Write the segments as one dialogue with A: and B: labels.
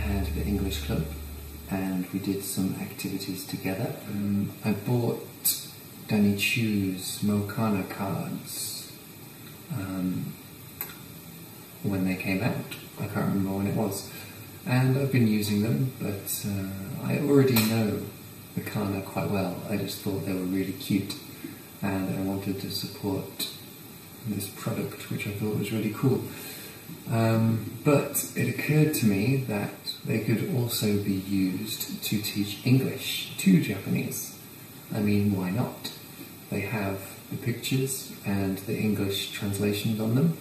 A: had the English club and we did some activities together. I bought Danny Choo's Moekana cards when they came out. I can't remember when it was. And I've been using them, but I already know Moekana quite well. I just thought they were really cute and I wanted to support this product, which I thought was really cool. But it occurred to me that they could also be used to teach English to Japanese. I mean, why not? They have the pictures and the English translations on them.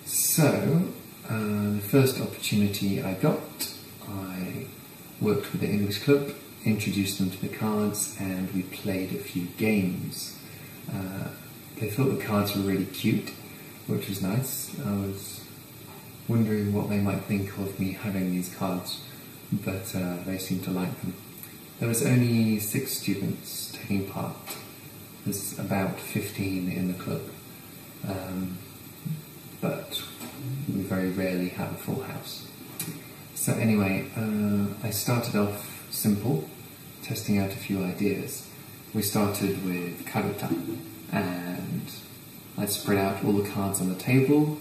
A: So, the first opportunity I got, I worked with the English club, introduced them to the cards, and we played a few games. They thought the cards were really cute, which was nice. I was wondering what they might think of me having these cards, but they seemed to like them. There was only 6 students taking part. There's about 15 in the club, but we very rarely have a full house. So anyway, I started off simple, testing out a few ideas. We started with karuta, and I spread out all the cards on the table.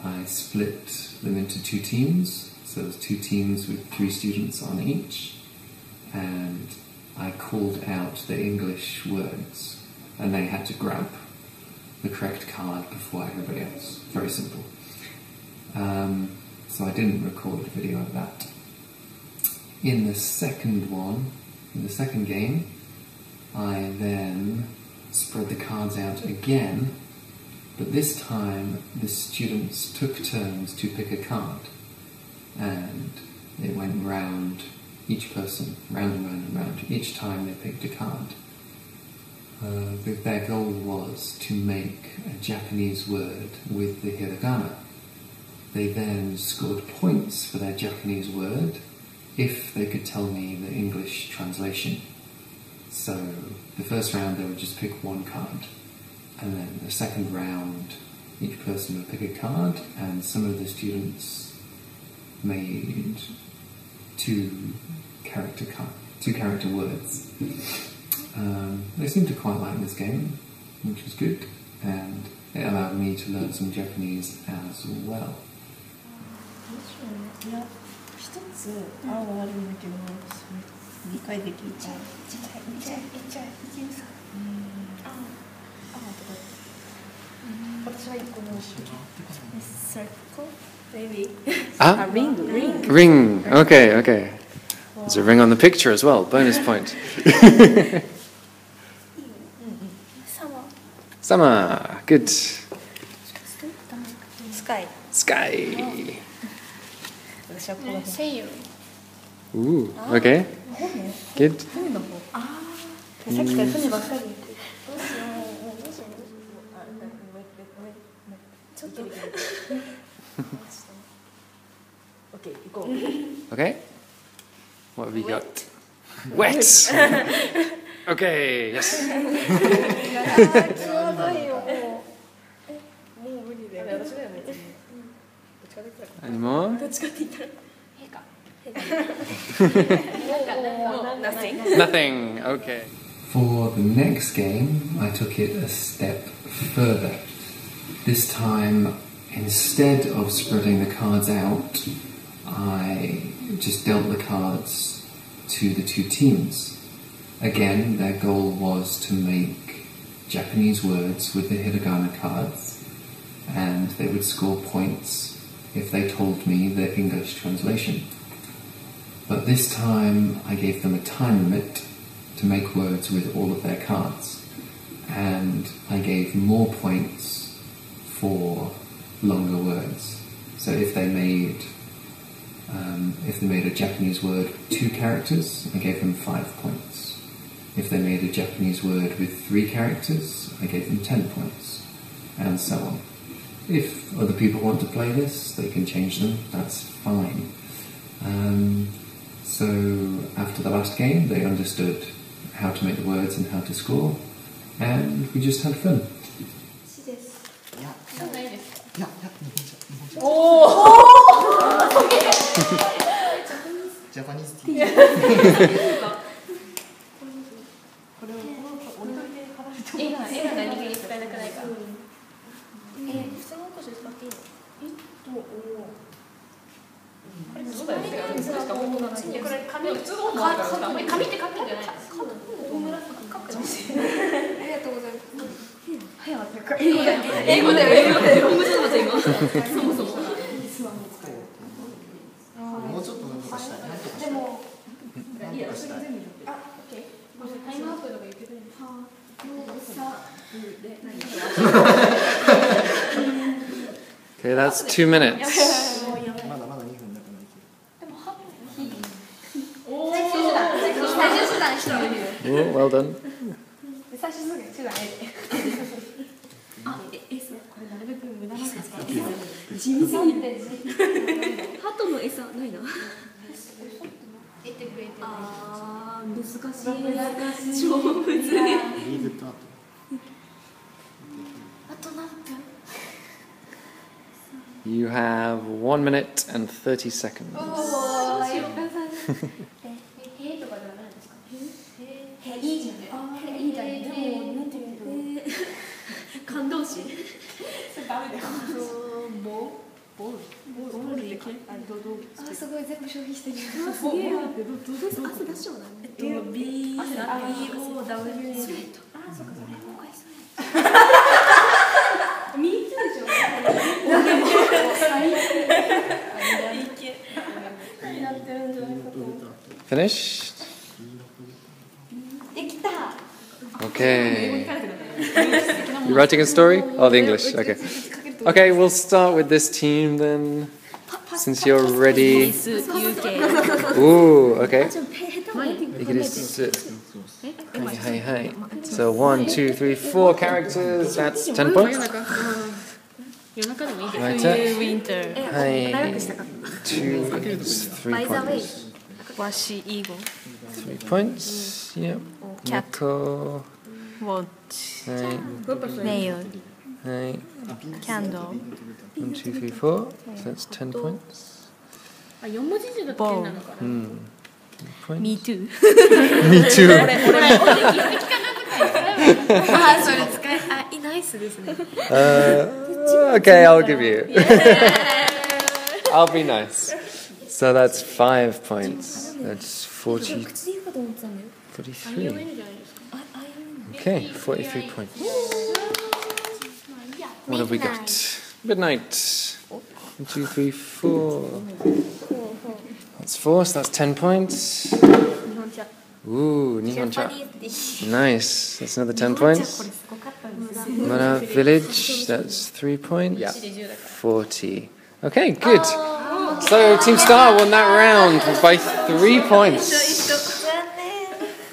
A: I split them into 2 teams, so there's 2 teams with 3 students on each, and I called out the English words, and they had to grab the correct card before everybody else. Very simple. So I didn't record a video of that. In the second game, I then spread the cards out again, but this time the students took turns to pick a card, and it went round, each person, round and round and round, each time they picked a card. Their goal was to make a Japanese word with the hiragana. They then scored points for their Japanese word if they could tell me the English translation. So the first round they would just pick 1 card, and then the second round each person would pick a card, and some of the students made 2 character words. They seemed to quite like this game, which was good, and it allowed me to learn some Japanese as well.
B: いや、1つ青はあるんだけど、2回できる。いっちゃえ。私は1個の。Circle, maybe.
C: Ah?
B: Ring.
C: Ring. Okay. There's a ring on the picture as well. Bonus point. Summer. Good. Sky. Ooh. Okay. Good. Okay. What have we got? Wet. Okay. Yes. Any more? Nothing. Okay.
A: For the next game, I took it a step further. This time, instead of spreading the cards out, I just dealt the cards to the 2 teams. Again, their goal was to make Japanese words with the hiragana cards, and they would score points if they told me the English translation. But this time I gave them a time limit to make words with all of their cards, and I gave more points for longer words. So if they made a Japanese word with 2 characters, I gave them 5 points. If they made a Japanese word with 3 characters, I gave them 10 points, and so on. If other people want to play this, they can change them, that's fine. So after the last game, they understood how to make the words and how to score, and we just had fun.
D: Japanese tea.
B: これを置いといて貼られても
E: 絵が何気に使えなくないか。普通のお菓子使っていいの？これそうだよね。しかもこれ紙普通のもあるから、紙って書くんじゃないの？書くの？ありがとうございます。英語だよ。英語だよ。日本語じゃなかった今。そもそも。
D: もうちょっとなんとかしたい。なんとかしたい。
E: でも、
D: なんとかしたい。
E: あ、オッケー。タイムアップとか言ってくれる。
C: Okay, that's 2 minutes.
D: まだまだ2分だからい
E: 最終手段してみる。
C: Oh, well done.
E: 最終手段あ、これなるべく無駄なく使って。地味すぎて。鳩の餌ないな。言ってくれて。ああ、難しい。超むずい。
D: リーグとあと。
E: あと何分？
C: You have 1 minute and 30 seconds.
E: おお、よかった。へとかじゃないですか。へいいじゃん。いいじゃん。でもなんていうの？感動詞。それダメだよ。ボールでけ？あ、すごい全部消費してる。すげえ。汗出しちゃうな。B O W。あ、そうか。ミートでしょ。
C: Finished?
E: できた。
C: Okay. You writing a story? Oh, the English. Okay. Okay, we'll start with this team then. Since you're ready. Ooh, okay. Hi. So 1, 2, 3, 4 characters. That's 10 points. Right. Hi. 2, 3 points. 3 points. Yep. Nico.
B: Watch,
C: Hi.
B: nail,
C: Hi.
B: candle,
C: 1, 2, 3, 4. So that's 10 points.
B: ball,
C: Points.
B: me too.
C: Me too.
E: あ、それ使え、あ、ナイスですね。
C: Okay, I'll give you. I'll be nice. So that's 5 points. That's 40, 43. Okay, 43 points. What have we got? Midnight. 1, 2, 3, 4. That's 4, so that's 10 points. Ooh, Nihoncha. Nice. That's another 10 points. Mana Village, that's 3 points. 40. Okay, good. So Team Star won that round by 3 points.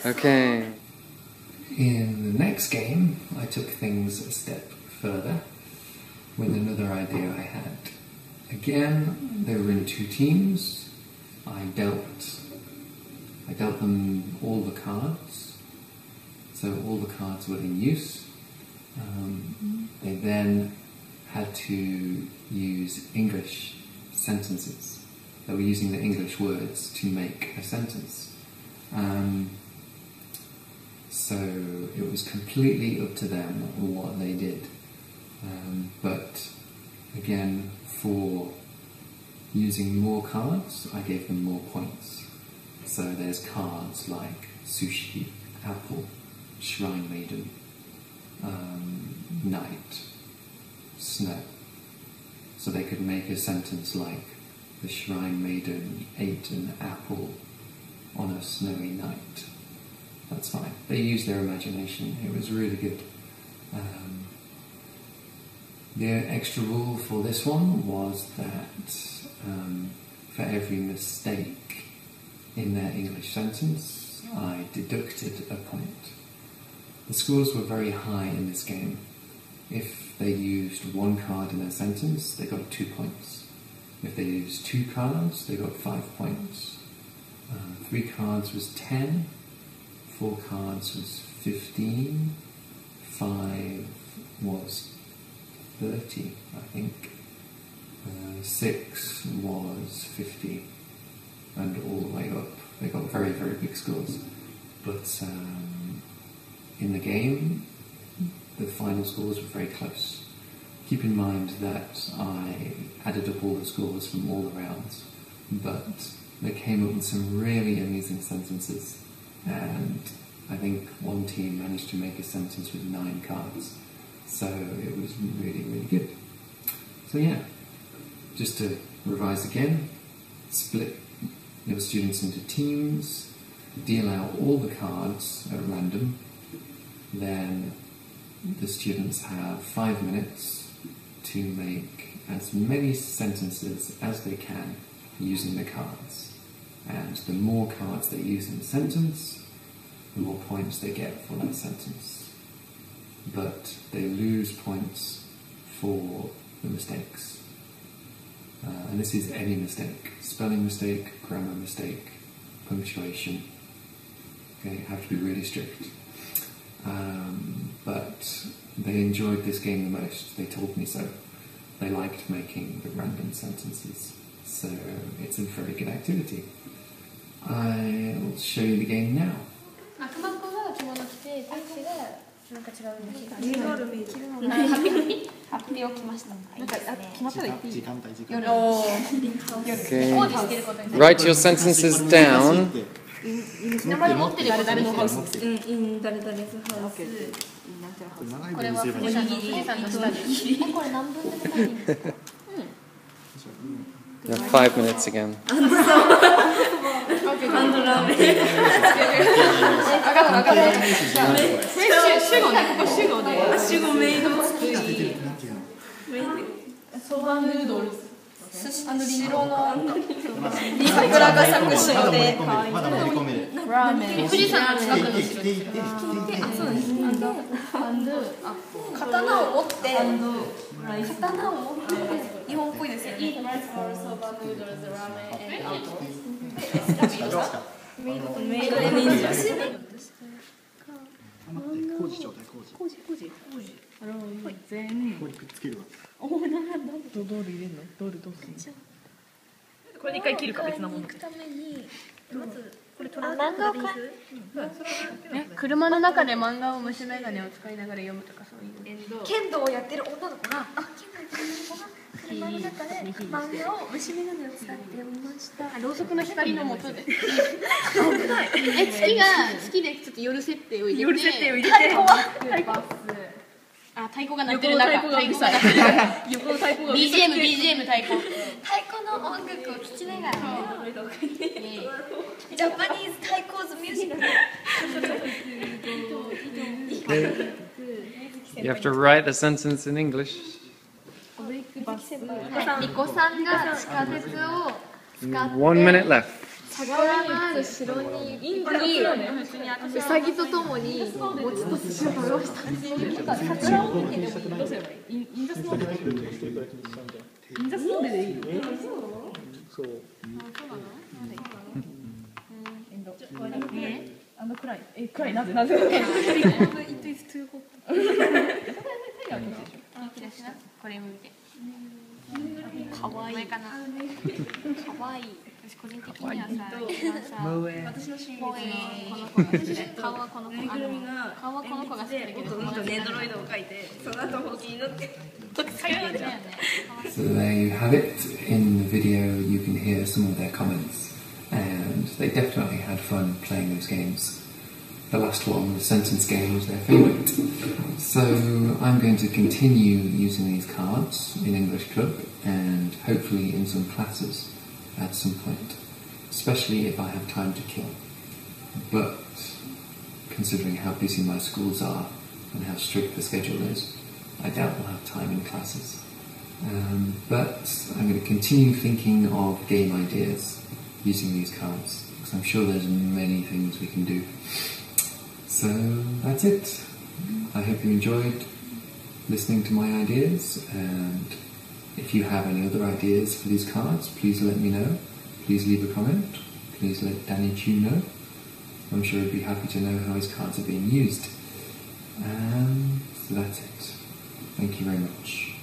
C: Okay.
A: In the next game, I took things a step further with another idea I had. Again, they were in 2 teams. I dealt them all the cards, so all the cards were in use. They then had to use English sentences. They were using the English words to make a sentence. So it was completely up to them what they did. But again, for using more cards, I gave them more points. So there's cards like sushi, apple, shrine maiden, night, snow. So they could make a sentence like, the shrine maiden ate an apple on a snowy night. That's fine. They used their imagination. It was really good. The extra rule for this one was that for every mistake in their English sentence, I deducted a point. The scores were very high in this game. If they used 1 card in their sentence, they got 2 points. If they used 2 cards, they got 5 points. 3 cards was 10, 4 cards was 15, 5 was 30, I think. 6 was 50. and all the way up. They got very, very big scores. But in the game, the final scores were very close. Keep in mind that I added up all the scores from all the rounds, but they came up with some really amusing sentences, and I think one team managed to make a sentence with 9 cards, so it was really, really good. So yeah, just to revise again, split your students into teams, deal out all the cards at random, then the students have 5 minutes to make as many sentences as they can using the cards. And the more cards they use in a sentence, the more points they get for that sentence. But they lose points for the mistakes. And this is any mistake. Spelling mistake, grammar mistake, punctuation. Okay, you have to be really strict. But they enjoyed this game the most. They told me so. They liked making the random sentences. So it's a very good activity. I'll show you the game now.
E: 悪魔子が着物着て、天使がなんか違う
B: ニューゴール見る
E: 発表来ました。なんか決まったら言っていい？
D: 時間帯
E: 夜。
C: Okay.
E: 工事してることになる。
C: Write your sentences down.
E: 名前持ってる子誰のハウス？
B: 誰々ズハウス
E: これは藤井さんの下に。これ何分でもいいんですか
C: You have 5 minutes again.
B: ハンドラーメン
E: 主語ね、ここ主語で。
B: 主語メイド付き
E: そばヌードル白の
B: 桜が咲く城で
D: まだ盛り込める。
E: ラーメン富士山の近くの城で
B: そうです刀を持って日本っぽいですよねメイドでメイド
D: 工事ちょうだい工事全員これくっつけるわ
B: これで一回切るか別なもの
E: 漫画を車の中で漫画を虫眼鏡を使いながら読むとかそういう
B: 剣道をやってる女の子が車の中で漫画を虫眼鏡を使って読みました
E: ろうそくの光の下で月でちょっと夜設定を入れて太鼓が鳴ってる中横の太鼓が BGM 太鼓
B: の音楽を聴きながらジャパニーズ太鼓ズミュージック
C: You have to write a sentence in English.
E: リコさんが地下鉄を使って
C: 1 minute left.
E: 桜のある城にウサギとともに餅と寿司を食べました桜を見てでもどうすればいい？インザスノーデでいいの？そう暗いなぜこれ見てかわいいかなかわいい私個人的には私の親友顔はこの子が好きだけどネドロイドを描いてその後ほうきに乗って
A: So there you have it. In the video you can hear some of their comments, and they definitely had fun playing those games. The last one, the sentence game, was their favourite. So I'm going to continue using these cards in English Club and hopefully in some classes at some point, especially if I have time to kill. But considering how busy my schools are and how strict the schedule is, I doubt we'll have time in classes. But I'm going to continue thinking of game ideas using these cards, because I'm sure there's many things we can do. So that's it. I hope you enjoyed listening to my ideas, and if you have any other ideas for these cards, please let me know. Please leave a comment. Please let Danny Choo know. I'm sure he'd be happy to know how his cards are being used. So that's it. Thank you very much.